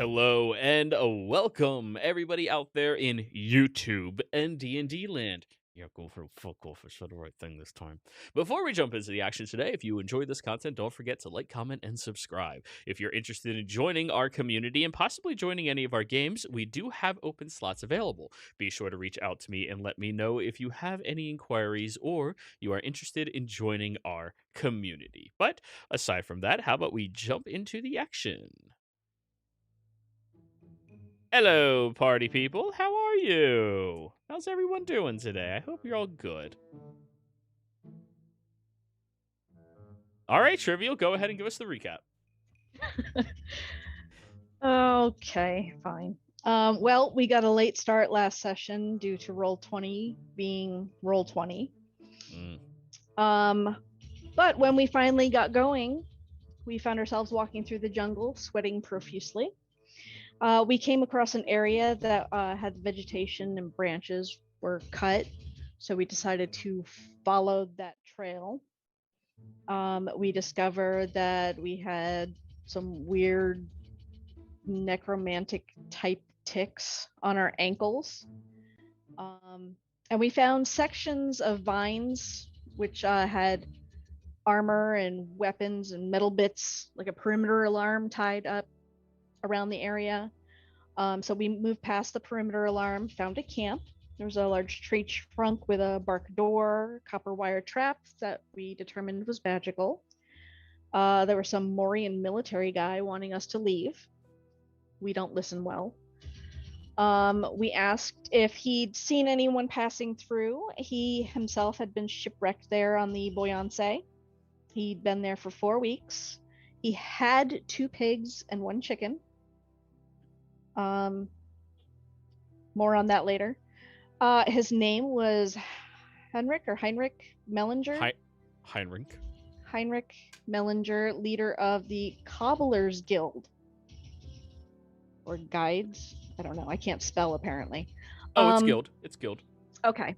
Hello and welcome everybody out there in YouTube and D&D land. Yeah, go for the right thing this time. Before we jump into the action today, if you enjoyed this content, don't forget to like, comment, and subscribe. If you're interested in joining our community and possibly joining any of our games, we do have open slots available. Be sure to reach out to me and let me know if you have any inquiries or you are interested in joining our community. But aside from that, how about we jump into the action? Hello, party people. How are you? How's everyone doing today? I hope you're all good. All right, Trivial, go ahead and give us the recap. Okay, fine. Well, we got a late start last session due to Roll20 being Roll20. But when we finally got going, we found ourselves walking through the jungle, sweating profusely. We came across an area that had vegetation and branches were cut, so we decided to follow that trail. We discovered that we had some weird necromantic type ticks on our ankles. And we found sections of vines which had armor and weapons and metal bits, like a perimeter alarm tied up around the area. So we moved past the perimeter alarm, found a camp. There was a large tree trunk with a bark door, copper wire traps that we determined was magical. There was some Morian military guy wanting us to leave. We don't listen well. We asked if he'd seen anyone passing through. He himself had been shipwrecked there on the Boyance. He'd been there for 4 weeks. He had 2 pigs and 1 chicken. More on that later. His name was Heinrich Mellinger. Heinrich Mellinger, leader of the Cobblers Guild. Or guides. I don't know. I can't spell apparently. Oh, it's guild. It's guild. Okay.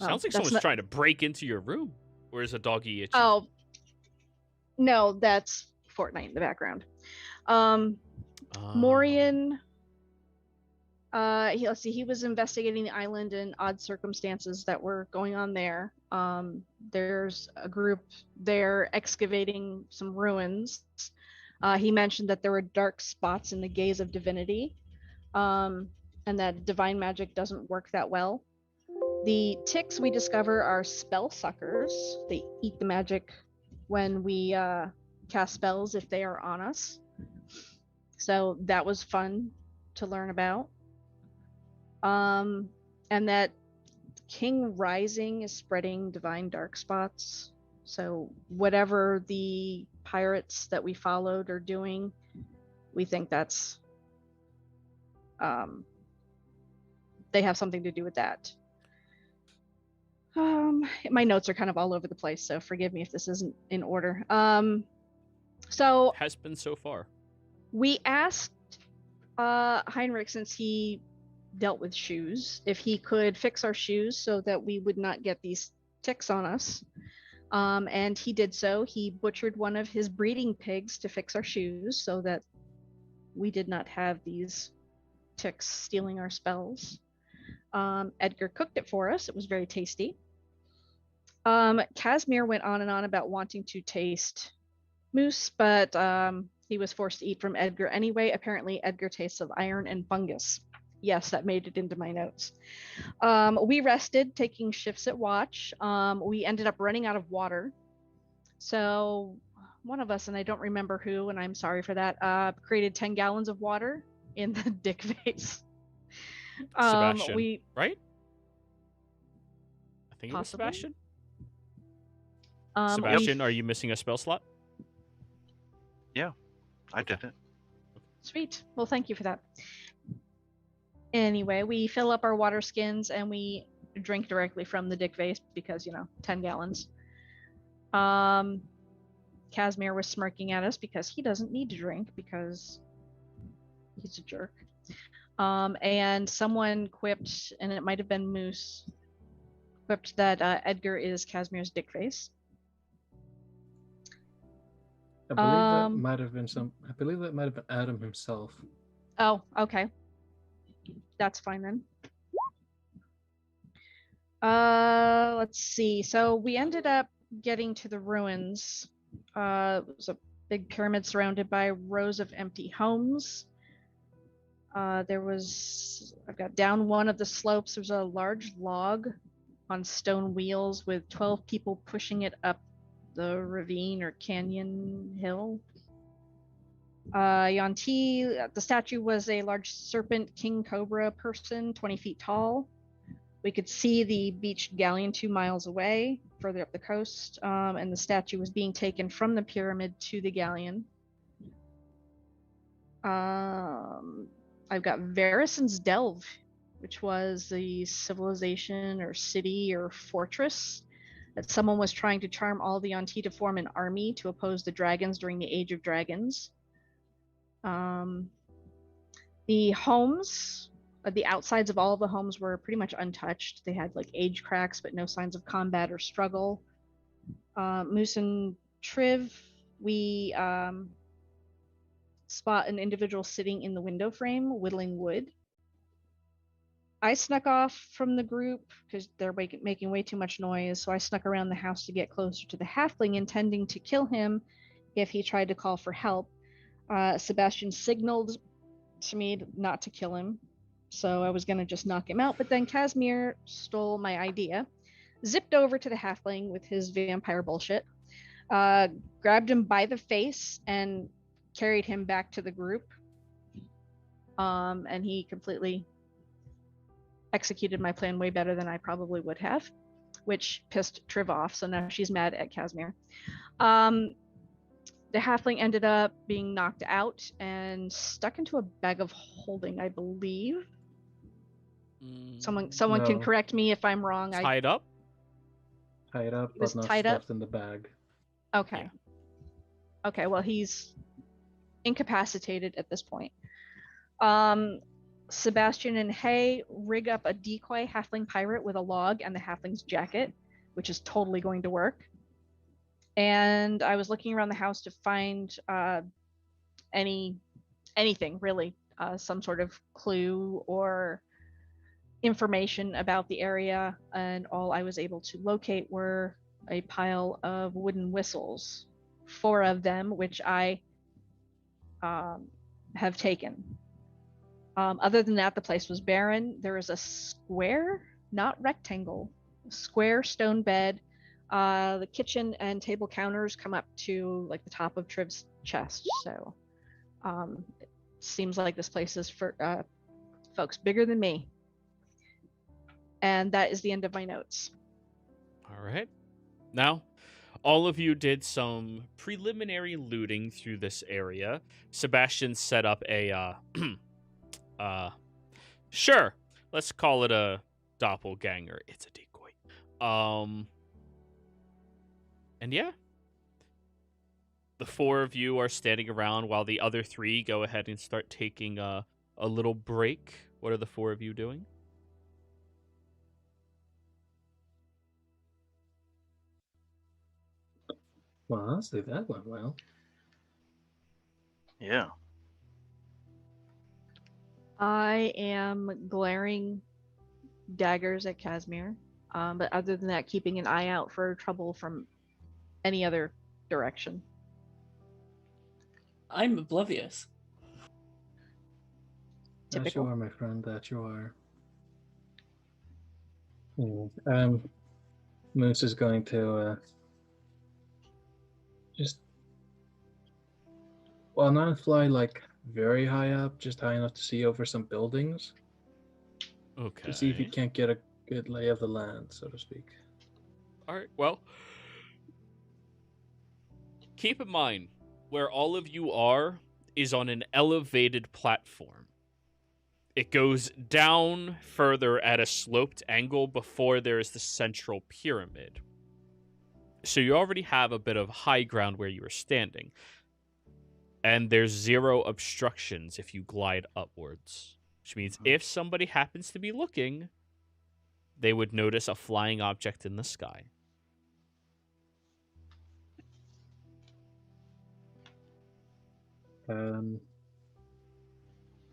Sounds like someone's trying to break into your room. Or is a doggy itchy? Oh, no, that's Fortnite in the background. Morian. He was investigating the island and odd circumstances that were going on there. There's a group there excavating some ruins. He mentioned that there were dark spots in the gaze of divinity, and that divine magic doesn't work that well. The ticks we discover are spell suckers. They eat the magic when we cast spells if they are on us. So that was fun to learn about. And that King Rising is spreading divine dark spots. So whatever the pirates that we followed are doing, we think that's they have something to do with that. My notes are kind of all over the place, so forgive me if this isn't in order. So has been so far. We asked Heinrich, since he dealt with shoes, if he could fix our shoes so that we would not get these ticks on us. And he did so. He butchered one of his breeding pigs to fix our shoes so that we did not have these ticks stealing our spells. Edgar cooked it for us. It was very tasty. Casimir went on and on about wanting to taste moose, but he was forced to eat from Edgar anyway. Apparently, Edgar tastes of iron and fungus. Yes, that made it into my notes. We rested, taking shifts at watch. We ended up running out of water. So one of us, and I don't remember who, and I'm sorry for that, created 10 gallons of water in the dick vase. Sebastian, right? I think possibly. It was Sebastian. Sebastian, are you missing a spell slot? Yeah, I did it. Sweet. Well, thank you for that. Anyway, we fill up our water skins and we drink directly from the dick vase because, 10 gallons. Casimir was smirking at us because he doesn't need to drink because he's a jerk. And someone quipped, and it might have been Moose, quipped that Edgar is Casimir's dick face. I believe that Um, might have been I believe that might have been Adam himself. Oh, okay. That's fine then. Let's see. So we ended up getting to the ruins. It was a big pyramid surrounded by rows of empty homes. I've got down one of the slopes. There's a large log on stone wheels with 12 people pushing it up the ravine or canyon hill. Yanti, the statue was a large serpent king cobra person, 20 feet tall. We could see the beached galleon 2 miles away, further up the coast, and the statue was being taken from the pyramid to the galleon. I've got Verison's Delve, which was the civilization or city or fortress that someone was trying to charm all the Yanti to form an army to oppose the dragons during the Age of Dragons. The homes, the outsides of all of the homes were pretty much untouched. They had like age cracks, but no signs of combat or struggle. Moose and Triv, we spot an individual sitting in the window frame, whittling wood. I snuck off from the group because they're making way too much noise, so I snuck around the house to get closer to the halfling, intending to kill him if he tried to call for help. Sebastian signaled to me not to kill him, so I was going to just knock him out, but then Casimir stole my idea, zipped over to the halfling with his vampire bullshit, grabbed him by the face, and carried him back to the group. And he completely executed my plan way better than I probably would have, which pissed Triv off, so now she's mad at Casimir. The halfling ended up being knocked out and stuck into a bag of holding, I believe. Someone can No. correct me if I'm wrong. Tied up? Tied up, He was but not tied up? stuffed in the bag. Okay. Yeah. Okay, well, he's incapacitated at this point. Sebastian and Hay rig up a decoy halfling pirate with a log and the halfling's jacket, which is totally going to work. And I was looking around the house to find anything really, some sort of clue or information about the area, and all I was able to locate were a pile of wooden whistles, 4 of them, which I have taken. Other than that, the place was barren. There is a square, not rectangle, square stone bed. The kitchen and table counters come up to like the top of Triv's chest. So it seems like this place is for folks bigger than me. And that is the end of my notes. All right. Now, all of you did some preliminary looting through this area. Sebastian set up a, sure, let's call it a doppelganger. It's a decoy. And yeah, the 4 of you are standing around while the other 3 go ahead and start taking a little break. What are the 4 of you doing? Well, honestly, that went well. Yeah. I am glaring daggers at Casimir, but other than that, keeping an eye out for trouble from any other direction. I'm oblivious. That you Typical. are, my friend, that you are. Moose is going to just, well, not fly like very high up, just high enough to see over some buildings. Okay. To see if he can't get a good lay of the land, so to speak. All right, well, keep in mind, where all of you are is on an elevated platform. It goes down further at a sloped angle before there is the central pyramid. So you already have a bit of high ground where you are standing. And there's 0 obstructions if you glide upwards. Which means if somebody happens to be looking, they would notice a flying object in the sky. Um,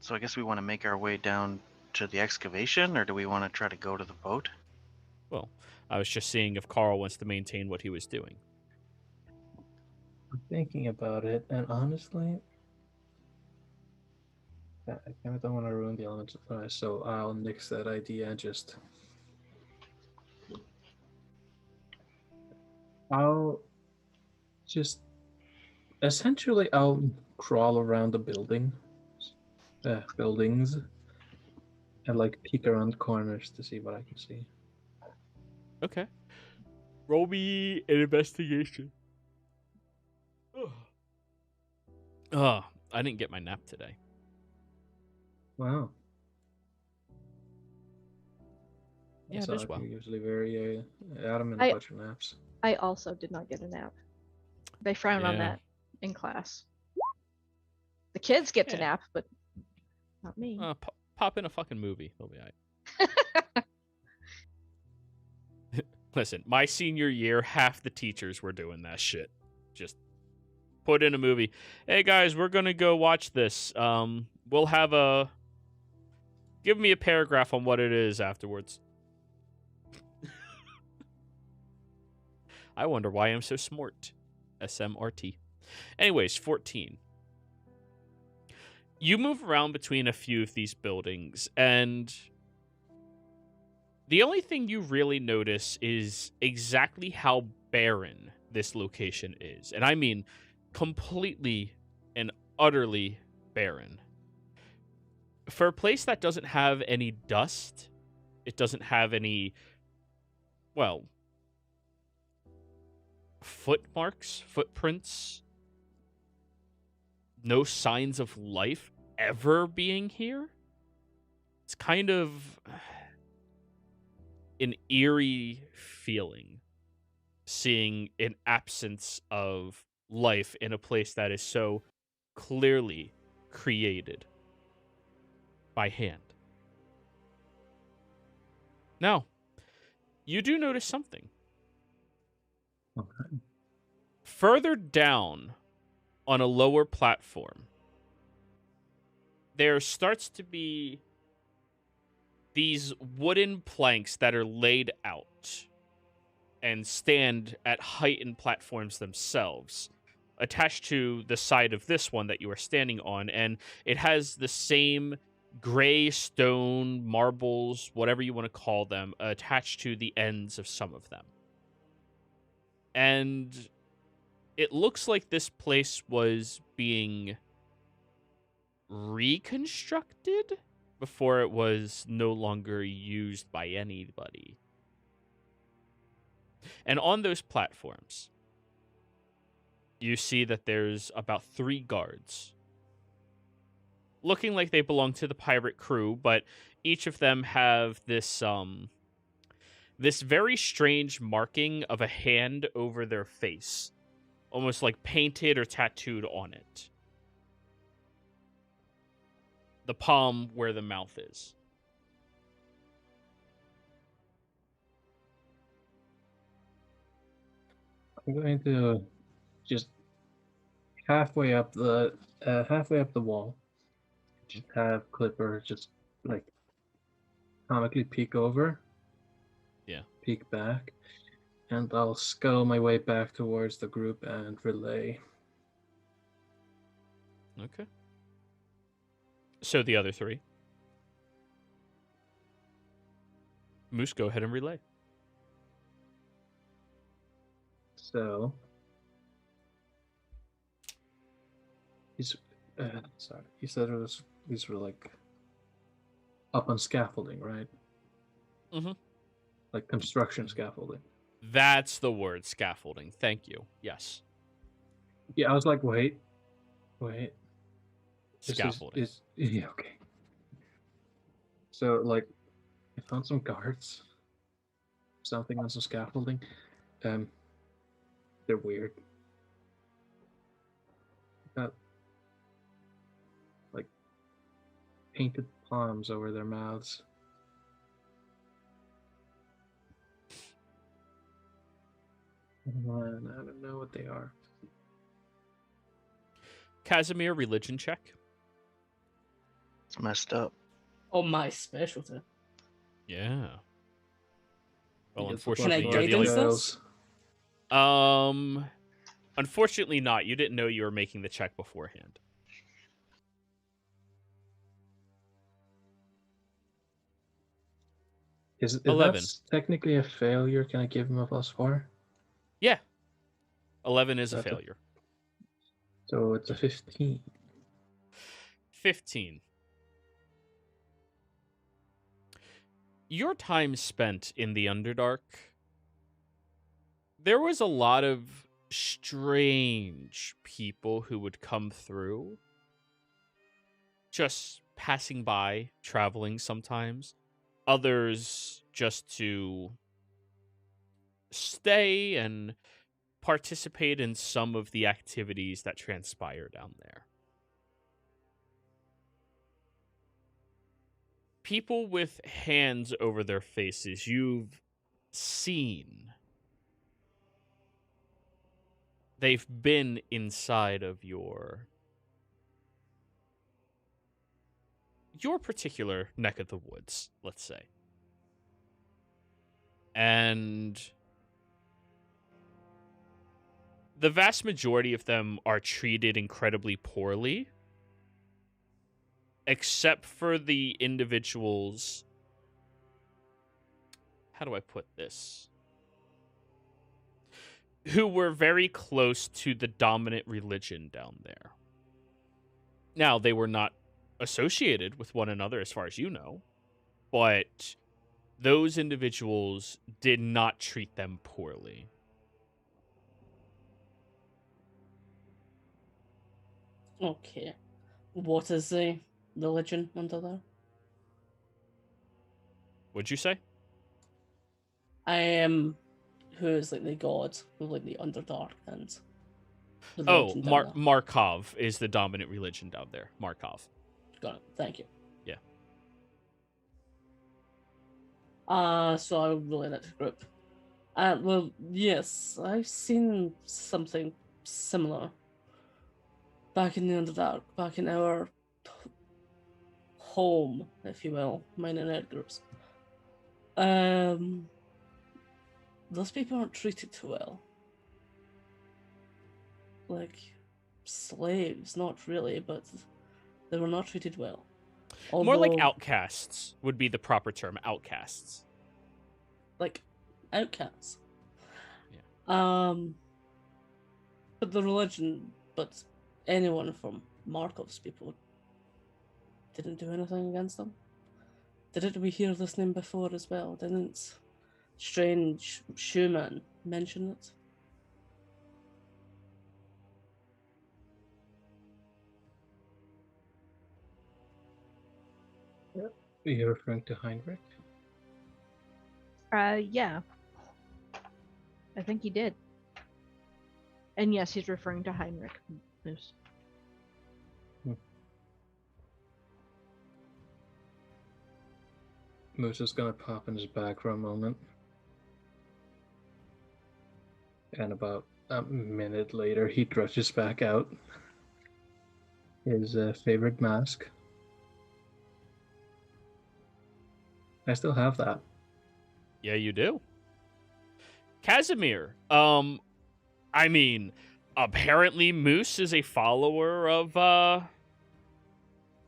So I guess we want to make our way down to the excavation, or do we want to try to go to the boat? Well, I was just seeing if Carl wants to maintain what he was doing. I'm thinking about it, and honestly, I kind of don't want to ruin the element of surprise, so I'll nix that idea and just. I'll just. Essentially, I'll crawl around the buildings, and like peek around corners to see what I can see. Okay. Roll me an investigation. Oh, I didn't get my nap today. Wow. Yeah, it So is well. you're usually very adamant I- about your naps. I also did not get a nap. They frown on Yeah. that in class. The kids get to Yeah. nap, but not me. Pop in a fucking movie. They'll be all right. Listen, my senior year, half the teachers were doing that shit. Just put in a movie. Hey guys, we're gonna go watch this. We'll have a. Give me a paragraph on what it is afterwards. I wonder why I'm so smart. SMRT. Anyways, 14. You move around between a few of these buildings, and the only thing you really notice is exactly how barren this location is. And I mean completely and utterly barren. For a place that doesn't have any dust, it doesn't have any, well, footprints, no signs of life ever being here. It's kind of an eerie feeling seeing an absence of life in a place that is so clearly created by hand. Now, you do notice something. Okay. Further down on a lower platform, there starts to be these wooden planks that are laid out and stand at heightened platforms themselves, attached to the side of this one that you are standing on, and it has the same gray stone, marbles, whatever you want to call them, attached to the ends of some of them. And it looks like this place was being reconstructed before it was no longer used by anybody. And on those platforms, you see that there's about 3 guards, looking like they belong to the pirate crew, but each of them have this this very strange marking of a hand over their face, almost like painted or tattooed on it. The palm where the mouth is. I'm going to just halfway up the wall, just have Clipper just like comically peek over. Yeah. Peek back, and I'll scuttle my way back towards the group and relay. Okay. So the other 3. Moose, go ahead and relay. So he's sorry. He said these were like up on scaffolding, right? Mhm. Like construction scaffolding. That's the word, scaffolding. Thank you. Yes. Yeah, I was like, wait. Scaffolding. Yeah, okay. So like, I found some guards, something on some scaffolding. They're weird. Got like painted palms over their mouths. And I don't know what they are. Casimir, religion check. It's messed up. Oh, my specialty. Yeah. Well, He gets a unfortunately, Can I you're the guidance only... this? Unfortunately not. You didn't know you were making the check beforehand. Is 11. that technically a failure? Can I give him a +4? Yeah. 11 is a That's a- failure. So it's a 15. 15. Your time spent in the Underdark, there was a lot of strange people who would come through, just passing by, traveling sometimes. Others just to stay and participate in some of the activities that transpire down there. People with hands over their faces you've seen. They've been inside of your particular neck of the woods, let's say. And the vast majority of them are treated incredibly poorly, except for the individuals... How do I put this? Who were very close to the dominant religion down there. Now, they were not associated with one another as far as you know, but those individuals did not treat them poorly. Okay. What is the religion under there? What'd you say? I am... Who is like the god of like the Underdark and the Oh, religion down there? Markov is the dominant religion down there. Markov. Got it. Thank you. Yeah. So I'll relay that to the group. Well, yes, I've seen something similar back in the Underdark, back in our home, if you will, mine and Edgar's. Those people aren't treated too well. Like slaves, not really, but they were not treated well. More like Although, outcasts would be the proper term. Outcasts. like outcasts. Yeah. But the religion, but anyone from Markov's people didn't do anything against them. Didn't we hear this name before as well? Didn't Strange Schumann mention it? Are you referring to Heinrich? Yeah. I think he did. And yes, he's referring to Heinrich Moose. Moose is gonna pop in his bag for a moment. And about a minute later, he rushes back out his favorite mask. I still have that. Yeah, you do. Casimir. I mean, apparently Moose is a follower of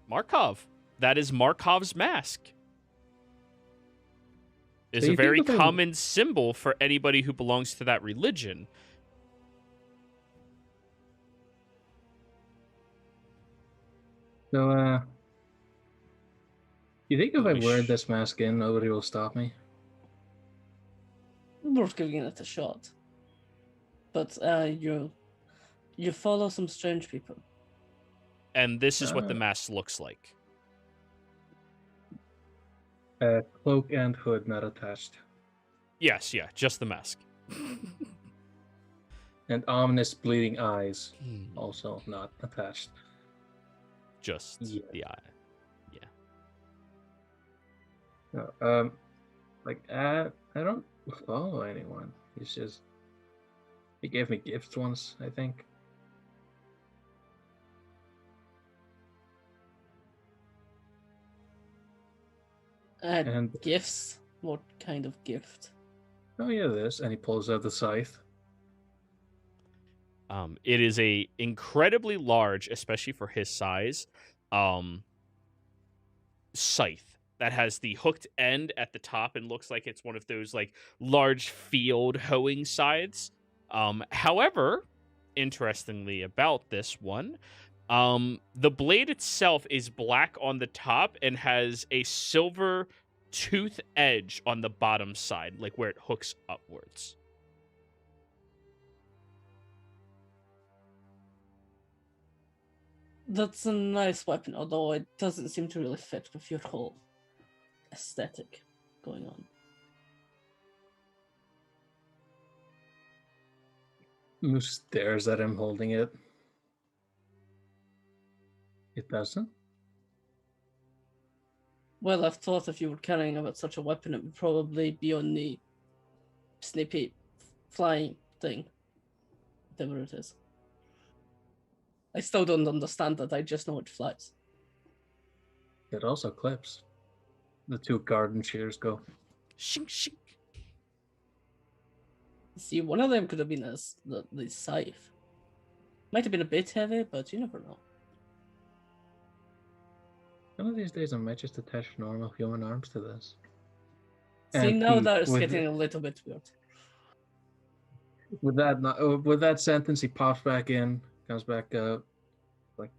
Markov. That is Markov's mask. Is So a you very think of him- common symbol for anybody who belongs to that religion. So, you think if I Holy wear sh- this mask in, nobody will stop me? Worth giving it a shot. But you follow some strange people. And this is what the Ah. mask looks like. Cloak and hood not attached. Yes, yeah, just the mask. And ominous bleeding eyes Hmm. also not attached. Just Yeah. the eye. No, I don't follow anyone. He gave me gifts once, I think. And Gifts? What kind of gift? oh yeah, this. And he pulls out the scythe. It is a incredibly large, especially for his size, scythe that has the hooked end at the top and looks like it's one of those like large field hoeing scythes. However, interestingly about this one, the blade itself is black on the top and has a silver tooth edge on the bottom side, like where it hooks upwards. That's a nice weapon, although it doesn't seem to really fit with your whole aesthetic going on. Moose stares at him holding it. It doesn't? Well, I've thought if you were carrying about such a weapon, it would probably be on the snippy flying thing. Whatever it is. I still don't understand that, I just know it flies. It also clips. The two garden shears go. Shink, shink. See, one of them could have been the scythe. Might have been a bit heavy, but you never know. One of these days I might just attach normal human arms to this. See, And now he- that's with- getting a little bit weird. With that sentence, he pops back in, comes back up, like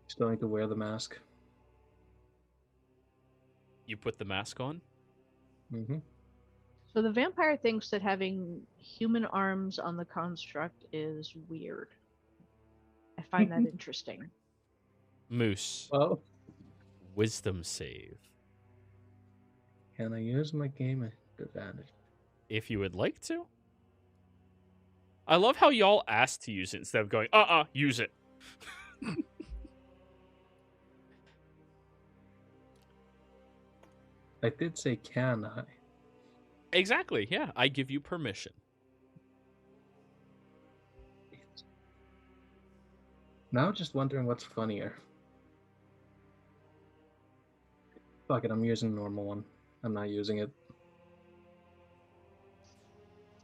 still need to wear the mask. You put the mask on? Mm-hmm. So the vampire thinks that having human arms on the construct is weird. I find that interesting. Moose, Well, wisdom save. can I use my game advantage? If you would like to. I love how y'all asked to use it instead of going, use it. I did say can I? Exactly, yeah. I give you permission. Now just wondering what's funnier. Fuck it, I'm using the normal one. I'm not using it.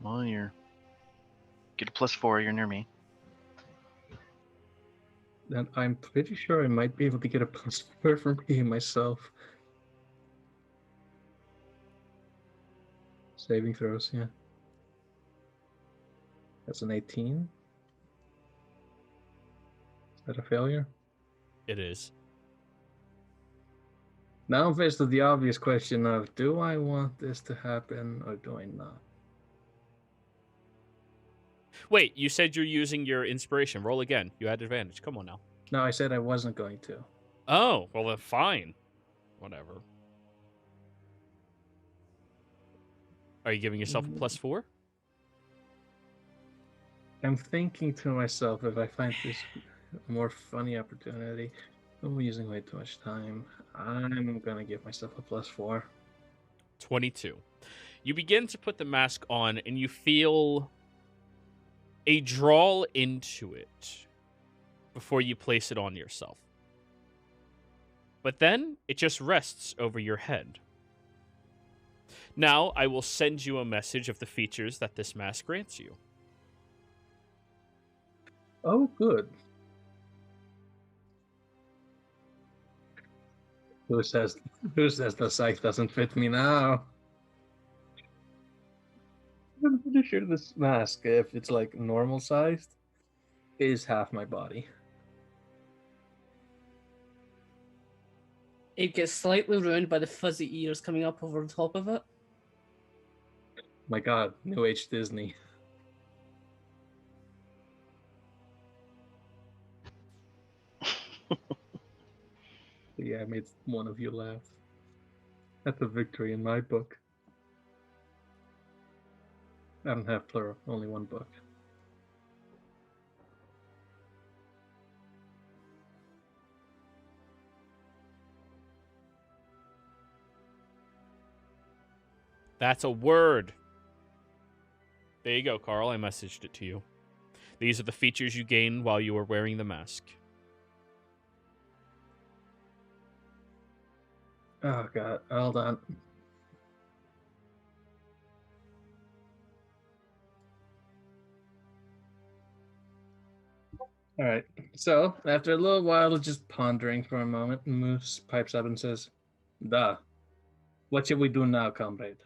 Well, you're get a +4. You're near me. And I'm pretty sure I might be able to get a +4 for me myself. Saving throws, yeah. That's an 18. Is that a failure? It is. Now I'm faced with the obvious question of, do I want this to happen or do I not? Wait, you said you're using your inspiration. Roll again. You had advantage. Come on now. No, I said I wasn't going to. Oh, well then fine. Whatever. Are you giving yourself a +4? I'm thinking to myself, if I find this a more funny opportunity, I'm using way too much time. I'm gonna give myself a +4. 22. You begin to put the mask on and you feel a drawl into it before you place it on yourself. But then it just rests over your head. Now I will send you a message of the features that this mask grants you. Oh, good. Who says the scythe doesn't fit me now? I'm pretty sure this mask, if it's like normal sized, is half my body. It gets slightly ruined by the fuzzy ears coming up over the top of it. My god, New Age Disney. Yeah, I made one of you laugh. That's a victory in my book. I don't have plural, only one book. That's a word. There you go, Carl. I messaged it to you. These are the features you gain while you are wearing the mask. Oh god, hold on. All right. So after a little while of just pondering for a moment, Moose pipes up and says, "Duh. What should we do now, comrade?"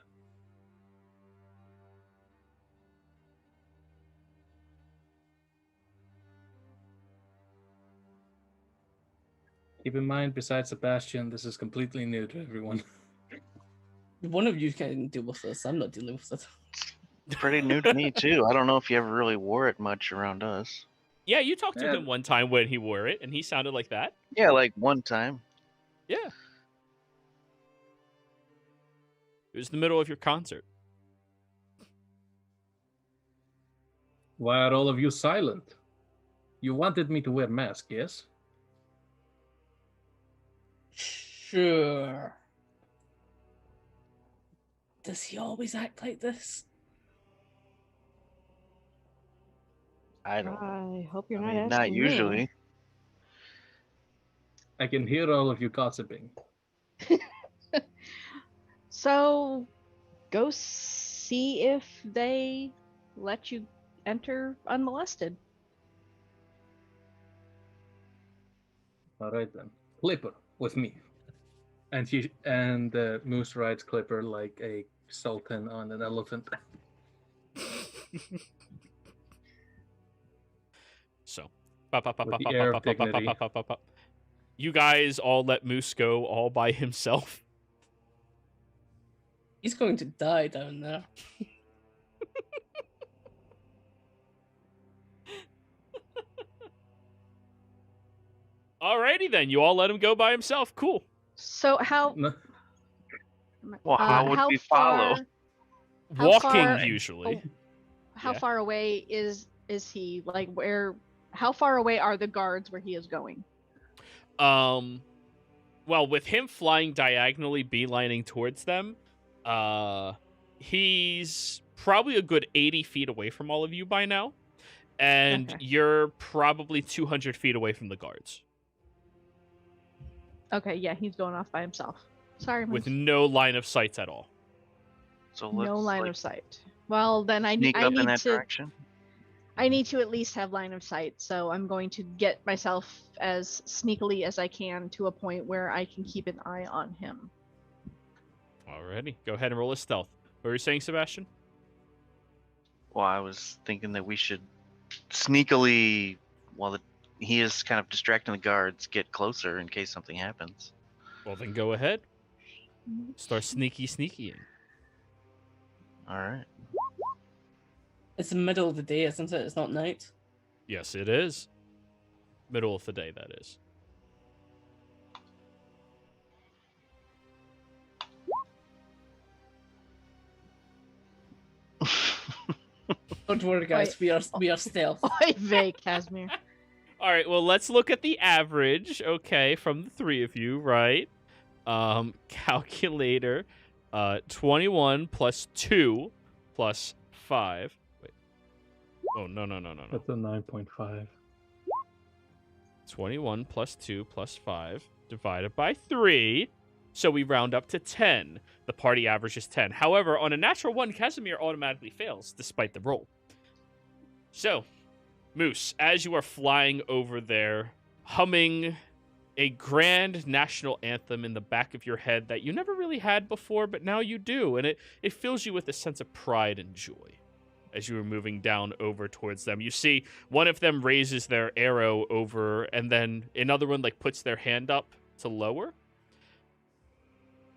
Keep in mind, besides Sebastian, this is completely new to everyone. One of you can deal with this. I'm not dealing with it. It's pretty new to me too. I don't know if you ever really wore it much around us. Yeah, you talked to Yeah. him one time when he wore it, and he sounded like that. Yeah, like one time. Yeah. It was the middle of your concert. Why are all of you silent? You wanted me to wear mask, yes? Sure. Does he always act like this? I don't know. I hope you're I not mean, asking not usually. me. I can hear all of you gossiping. So, go see if they let you enter unmolested. All right then. Clipper with me. And Moose rides Clipper like a sultan on an elephant. So, With the air of dignity. you guys all let Moose go all by himself. He's going to die down there. Alrighty then, you all let him go by himself. Cool. So how? No, Well, how would we follow? How Walking far- usually. How Yeah. far away is he? Like where? How far away are the guards where he is going? Well, with him flying diagonally, beelining towards them, he's probably a good 80 feet away from all of you by now, and Okay. you're probably 200 feet away from the guards, Okay, yeah, he's going off by himself. Sorry, with Moose. no line of sights at all. So let's No line like, of sight. Well, then I sneak up in need that to. direction. I need to at least have line of sight, so I'm going to get myself as sneakily as I can to a point where I can keep an eye on him. Alrighty, go ahead and roll a stealth. What were you saying, Sebastian? Well, I was thinking that we should sneakily, while he is kind of distracting the guards, get closer in case something happens. Well, then go ahead. Start sneakying. All right. It's the middle of the day, isn't it? It's not night. Yes, it is. Middle of the day, that is. Don't worry, guys. Wait. We are stealth. Oy vey, Casimir. All right, well, let's look at the average, okay, from the three of you, right? Calculator, 21 plus 2 plus 5. Wait. Oh, no. that's a 9.5. 21 plus 2 plus 5 divided by 3. So we round up to 10. The party average is 10. However, on a natural 1, Casimir automatically fails, despite the roll. So, Moose, as you are flying over there, humming a grand national anthem in the back of your head that you never really had before, but now you do, and it fills you with a sense of pride and joy as you are moving down over towards them. You see one of them raises their arrow over, and then another one like puts their hand up to lower.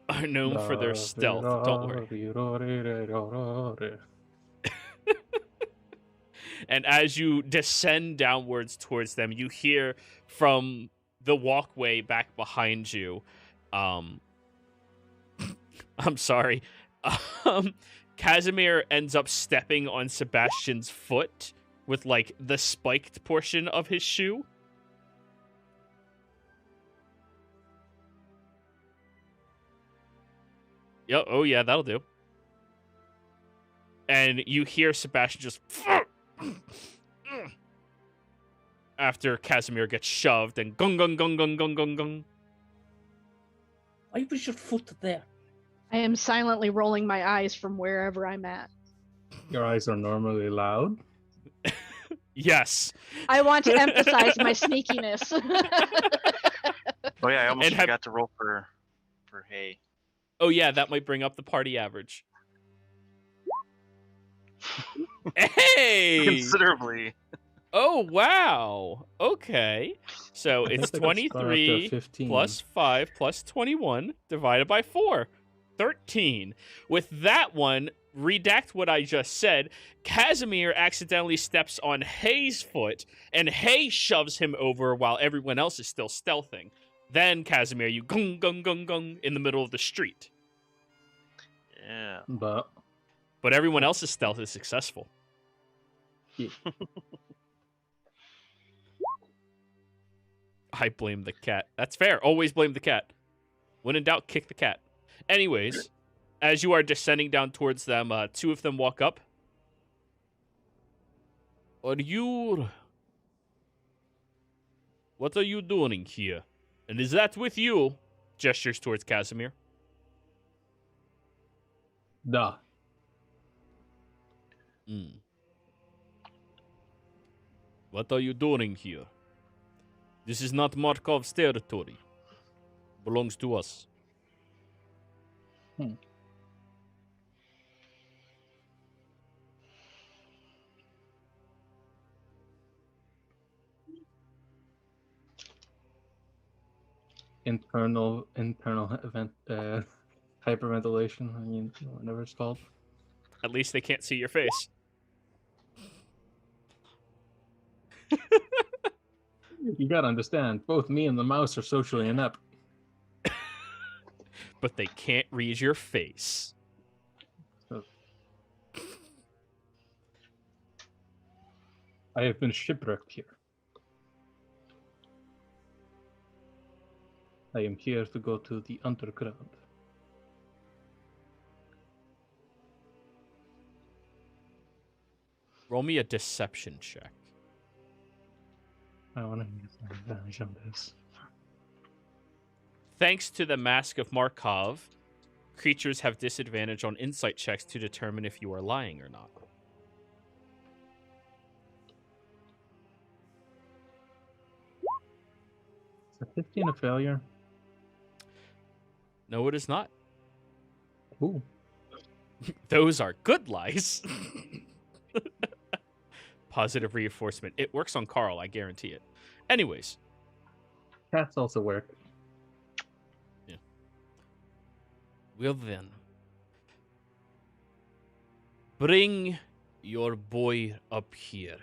Are known for their stealth, don't worry. And as you descend downwards towards them, you hear from the walkway back behind you, I'm sorry, Casimir ends up stepping on Sebastian's foot with, like, the spiked portion of his shoe. Yep, oh yeah, that'll do. And you hear Sebastian just... after Casimir gets shoved and gung. Why was your foot there? I am silently rolling my eyes from wherever I'm at. Your eyes are normally loud. Yes. I want to emphasize my sneakiness. Oh yeah, I almost And have- forgot to roll for hay. Oh yeah, that might bring up the party average. Hey! Considerably. Oh wow. Okay. So I it's think I got up to 23 15. plus 5 plus 21 divided by 4. 13. With that one, redact what I just said. Casimir accidentally steps on Hay's foot, and Hay shoves him over while everyone else is still stealthing. Then, Casimir, you gung gung gung gung in the middle of the street. Yeah. But But everyone else's stealth is successful. I blame the cat. That's fair. Always blame the cat. When in doubt, kick the cat. Anyways, as you are descending down towards them, two of them walk up. What are you doing here? And is that with you? Gestures towards Casimir. da. What are you doing here? This is not Markov's territory. Belongs to us. Internal event hyperventilation. I mean, whatever it's called. At least they can't see your face. You gotta understand, both me and the mouse are socially inept. But they can't read your face. So... I have been shipwrecked here. I am here to go to the underground. Roll me a deception check. I want to use my advantage on this. Thanks to the Mask of Markov, creatures have disadvantage on insight checks to determine if you are lying or not. Is a 15 a failure? No, it is not. Ooh. Those are good lies. Positive reinforcement. It works on Carl, I guarantee it. Anyways. Cats also work. Yeah. Well then. Bring your boy up here.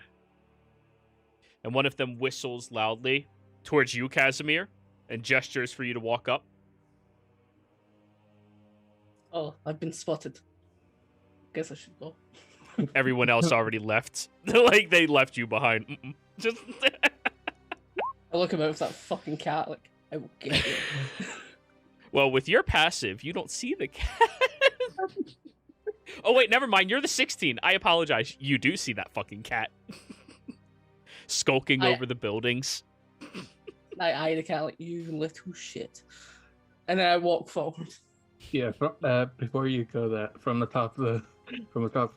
And one of them whistles loudly towards you, Casimir, and gestures for you to walk up. Oh, I've been spotted. Guess I should go. Everyone else already left. Like, they left you behind. Just... I look about with that fucking cat, like, I will get you. Well, with your passive, you don't see the cat. Oh, wait, never mind. You're the 16. I apologize. You do see that fucking cat. Skulking over the buildings. I eye the cat like, you little shit. And then I walk forward. Yeah, before you go that, from the top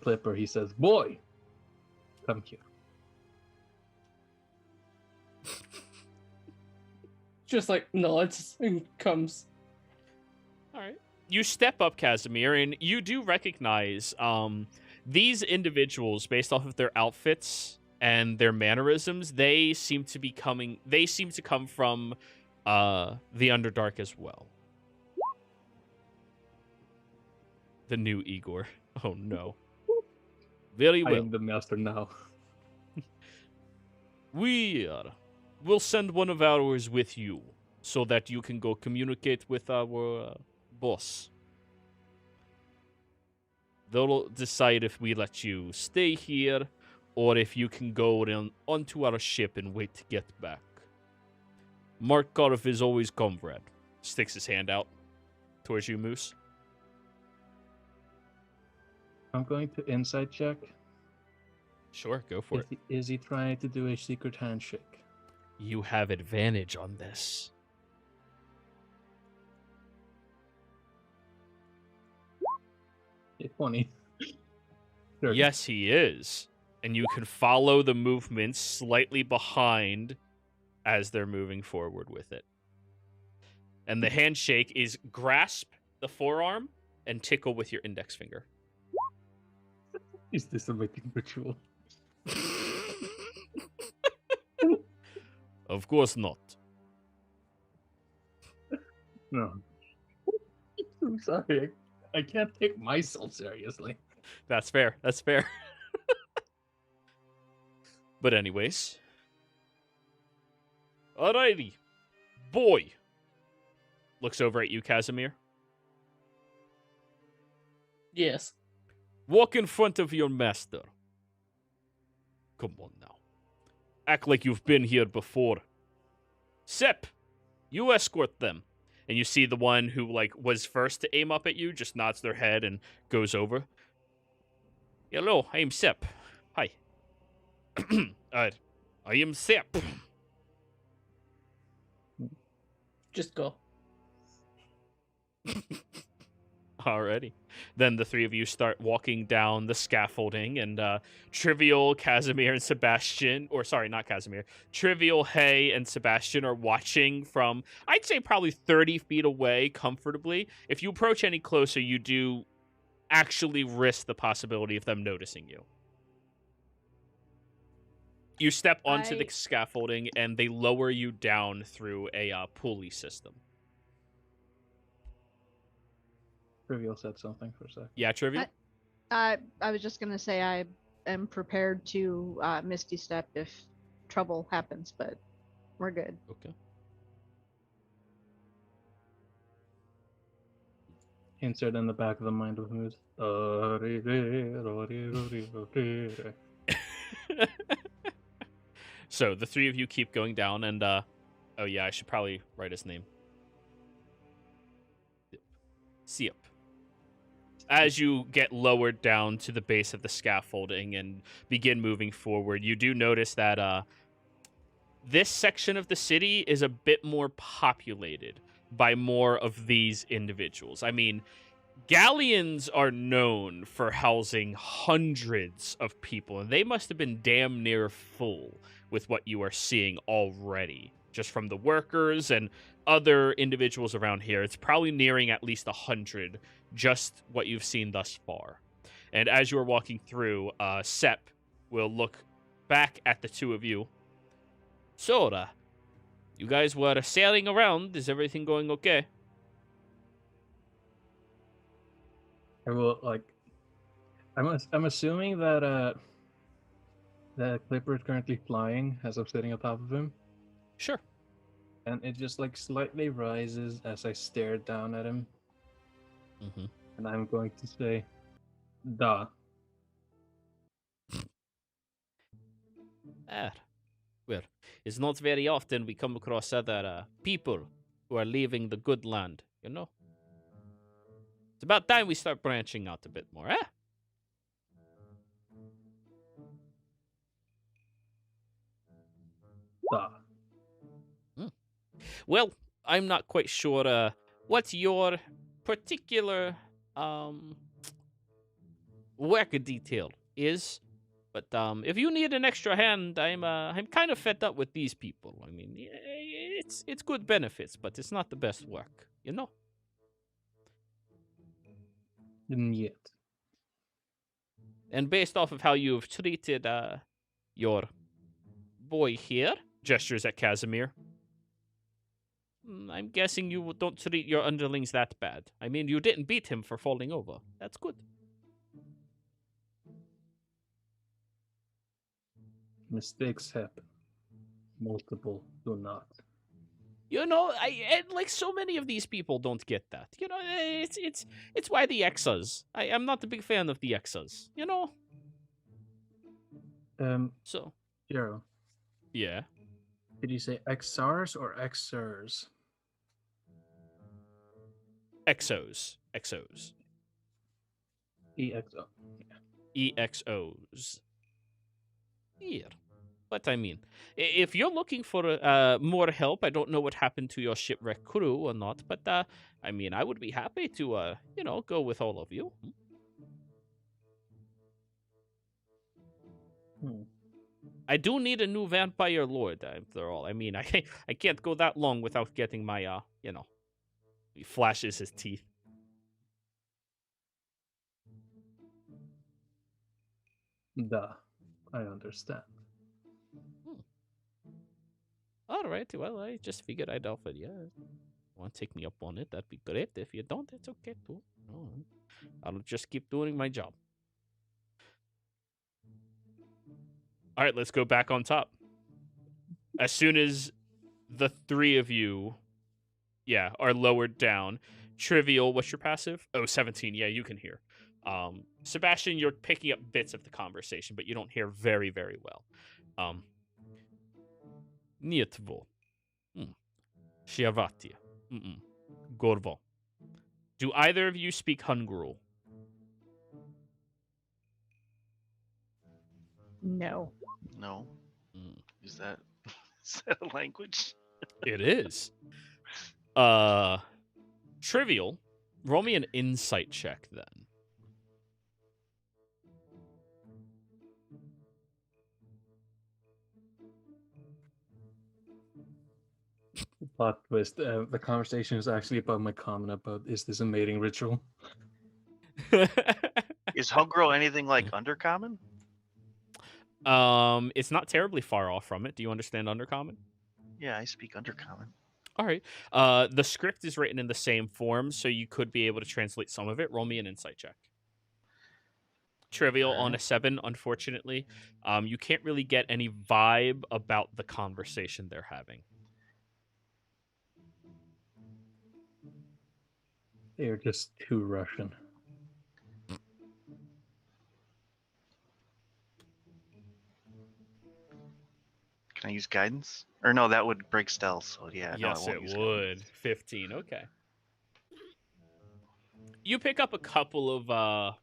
clip where he says, "Boy, come here." Just like nods and comes. All right. You step up, Casimir, and you do recognize these individuals based off of their outfits and their mannerisms. They seem to come from the Underdark as well. The new Igor. Oh no. Very I well. am the master now. We'll send one of ours with you so that you can go communicate with our boss. They'll decide if we let you stay here or if you can go onto our ship and wait to get back. Markov is always comrade. Sticks his hand out towards you, Moose. I'm going to insight check. Sure, go for it. Is he trying to do a secret handshake? You have advantage on this. 20. 30. Yes, he is. And you can follow the movements slightly behind as they're moving forward with it. And the handshake is grasp the forearm and tickle with your index finger. Is this a mating ritual? Of course not. No. I'm sorry. I can't take myself seriously. That's fair. That's fair. But anyways. Alrighty. Boy. Looks over at you, Casimir. Yes. Walk in front of your master. Come on now. Act like you've been here before. Sep, you escort them. And you see the one who, was first to aim up at you just nods their head and goes over. Hello, I am Sep. Hi. I am Sep. Just go. Alrighty. Then the three of you start walking down the scaffolding, and Trivial, Casimir, and Sebastian, or sorry, not Casimir, Trivial, Hay, and Sebastian are watching from, I'd say probably 30 feet away comfortably. If you approach any closer, you do actually risk the possibility of them noticing you. You step onto the scaffolding, and they lower you down through a pulley system. Trivial said something for a sec. Yeah, Trivial? I was just gonna say I am prepared to Misty Step if trouble happens, but we're good. Okay. Insert in the back of the mind of who's. So the three of you keep going down, and oh yeah, I should probably write his name. Siep. As you get lowered down to the base of the scaffolding and begin moving forward, you do notice that this section of the city is a bit more populated by more of these individuals. I mean, galleons are known for housing hundreds of people, and they must have been damn near full with what you are seeing already. Just from the workers and other individuals around here, it's probably nearing at least 100, just what you've seen thus far. And as you are walking through, Sep will look back at the two of you. So, you guys were sailing around. Is everything going okay? I will, I'm assuming that the Clipper is currently flying as I'm sitting on top of him. Sure. And it just slightly rises as I stare down at him. Mm-hmm. And I'm going to say, "Da." Well, it's not very often we come across other people who are leaving the good land, you know? It's about time we start branching out a bit more, eh? Da. Well, I'm not quite sure what your particular work detail is, but if you need an extra hand, I'm kind of fed up with these people. I mean, it's good benefits, but it's not the best work, you know? Yet. And based off of how you've treated your boy here, gestures at Casimir, I'm guessing you don't treat your underlings that bad. I mean, you didn't beat him for falling over. That's good. Mistakes happen. Multiple do not. You know, like so many of these people don't get that. You know, it's why the Exas. I'm not a big fan of the Exas. You know. So. Jero. Yeah. Did you say XRs or XERs? Exos. EXO. EXOs. Here. But I mean, if you're looking for more help, I don't know what happened to your shipwreck crew or not, but I mean, I would be happy to, go with all of you. I do need a new vampire lord, after all. I mean, I can't go that long without getting my, He flashes his teeth. Duh. I understand. All right, well, I just figured I'd offer you. Want to take me up on it, that'd be great. If you don't, it's okay, too. I'll just keep doing my job. All right, let's go back on top. As soon as the three of you, are lowered down. Trivial, what's your passive? Oh, 17. Yeah, you can hear. Sebastian, you're picking up bits of the conversation, but you don't hear very, very well. Nietvo. Shiavatia. Gorvo. Do either of you speak Hungral? No. No. Is that a language? It is. Trivial. Roll me an insight check then. Plot twist. The conversation is actually about my comment about, is this a mating ritual? Is Hungro anything like Undercommon? It's not terribly far off from it. Do you understand Undercommon? Yeah, I speak Undercommon. All right. The script is written in the same form, so you could be able to translate some of it. Roll me an insight check. Trivial on a 7, unfortunately. You can't really get any vibe about the conversation they're having. They're just too Russian. Can I use guidance? Or no, that would break stealth. So yeah, Yes, no, I it won't use would. guidance. 15. Okay. You pick up a couple of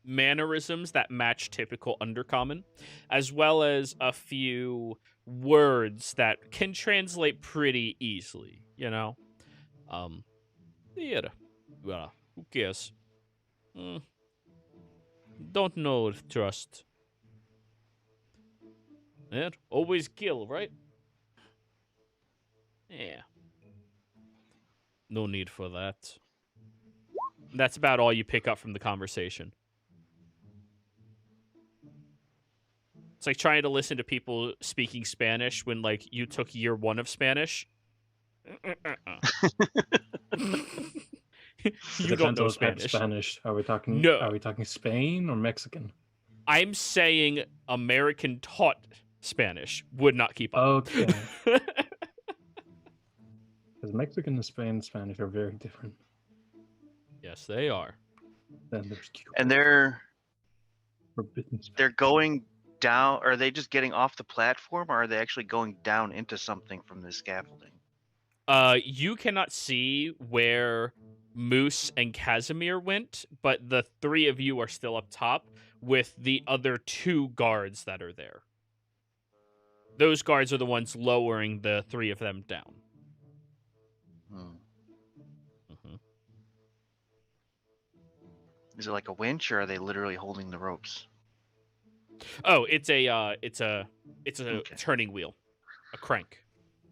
mannerisms that match typical Undercommon, as well as a few words that can translate pretty easily, Yeah. Well, who cares? Don't know, trust. And always kill, right? Yeah. No need for that. That's about all you pick up from the conversation. It's like trying to listen to people speaking Spanish when, like, you took year 1 of Spanish. You don't Depends know on what type of Spanish. Spanish. Are we talking? No. Are we talking Spain or Mexican? I'm saying American taught Spanish would not keep up. Okay. Because Mexican and Spanish are very different. Yes, they are. Then there's Cuba. And they're Forbidden Spanish. they're going down. Are they just getting off the platform, or are they actually going down into something from the scaffolding? You cannot see where Moose and Casimir went, but the three of you are still up top with the other 2 guards that are there. Those guards are the ones lowering the 3 of them down. Is it like a winch, or are they literally holding the ropes? Oh, it's a Okay. turning wheel, a crank.